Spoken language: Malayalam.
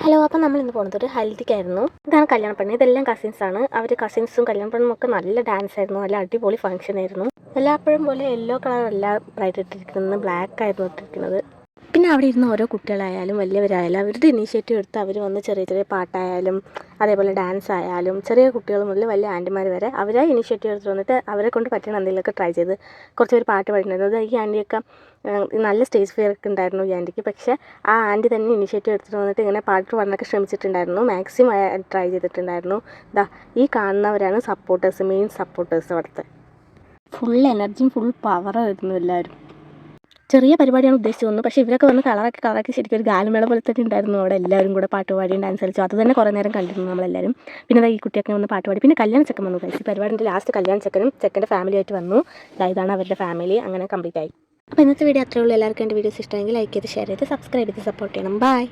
ഹലോ, അപ്പോൾ നമ്മൾ ഇന്ന് പോകുന്നത് ഒരു ഹൽദിക്കായിരുന്നു. ഇതാണ് കല്യാണ പെണ്ണ്. ഇതെല്ലാം കസിൻസാണ്. അവർ കസിൻസും കല്യാണ പെണ്ണും ഒക്കെ നല്ല ഡാൻസ് ആയിരുന്നു, നല്ല അടിപൊളി ഫംഗ്ഷൻ ആയിരുന്നു. എല്ലാപ്പോഴും പോലെ യെല്ലോ കളറല്ല ബ്രൈറ്റ് ഇട്ടിരിക്കുന്നത്, ബ്ലാക്ക് ആയിരുന്നു ഇട്ടിരിക്കുന്നത്. പിന്നെ അവിടെ ഇരുന്ന് ഓരോ കുട്ടികളായാലും വലിയവരായാലും അവരുടെ ഇനീഷ്യേറ്റീവ് എടുത്ത് അവർ വന്ന് ചെറിയ ചെറിയ പാട്ടായാലും അതേപോലെ ഡാൻസ് ആയാലും ചെറിയ കുട്ടികൾ മുതൽ വലിയ ആൻറ്റിമാർ വരെ അവരെ ഇനീഷ്യേറ്റീവ് എടുത്ത് വന്നിട്ട് അവരെ കൊണ്ട് പറ്റുന്ന എന്തെങ്കിലുമൊക്കെ ട്രൈ ചെയ്ത് കുറച്ച് പേര് പാട്ട് പാടുന്നത്. ഈ ആൻറ്റിയൊക്കെ നല്ല സ്റ്റേജ് ഫിയർ ഒക്കെ ഉണ്ടായിരുന്നു ഈ ആൻറ്റിക്ക്. പക്ഷേ ആ ആൻറ്റി തന്നെ ഇനീഷ്യേറ്റീവ് എടുത്തിട്ട് വന്നിട്ട് ഇങ്ങനെ പാട്ട് പാടാനൊക്കെ ശ്രമിച്ചിട്ടുണ്ടായിരുന്നു, മാക്സിമം ട്രൈ ചെയ്തിട്ടുണ്ടായിരുന്നു. ഈ കാണുന്നവരാണ് സപ്പോർട്ടേഴ്സ്, മെയിൻ സപ്പോർട്ടേഴ്സ്. അവിടുത്തെ ഫുൾ എനർജിയും ഫുൾ പവറായിരുന്നു എല്ലാവരും. ചെറിയ പരിപാടിയാണ് ഉദ്ദേശിച്ചു തോന്നുന്നു, പക്ഷേ ഇവരൊക്കെ വന്ന് കളറാക്കി ശരിക്കും ഒരു ഗാനമേള പോലെ തന്നെ ഉണ്ടായിരുന്നു. അവിടെ എല്ലാവരും കൂടെ പാട്ട് പാടിയും ഡാൻസ് കളിച്ചു. അത് തന്നെ കുറേ നേരം കണ്ടിരുന്നു നമ്മളെല്ലാവരും. പിന്നെ ഈ കുട്ടിയൊക്കെ വന്ന് പാട്ട് പാടി. പിന്നെ കല്യാണ ചെക്കൻ വന്നു കഴിച്ചു. പരിപാടിൻ്റെ ലാസ്റ്റ് കല്യാണ ചെക്കനും ചെക്കൻ്റെ ഫാമിലി ആയിട്ട് വന്നു. ഇതാണ് അവരുടെ ഫാമിലി. അങ്ങനെ കംപ്ലീറ്റ് ആയി. അപ്പോൾ ഇന്നത്തെ വീഡിയോ അത്രേ ഉള്ളൂ. എല്ലാവർക്കും എൻ്റെ വീഡിയോസ് ഇഷ്ടമെങ്കിൽ ലൈക്ക് ചെയ്ത് ഷെയർ ചെയ്ത് സബ്സ്ക്രൈബ് ചെയ്ത് സപ്പോർട്ട് ചെയ്യണം. ബൈ.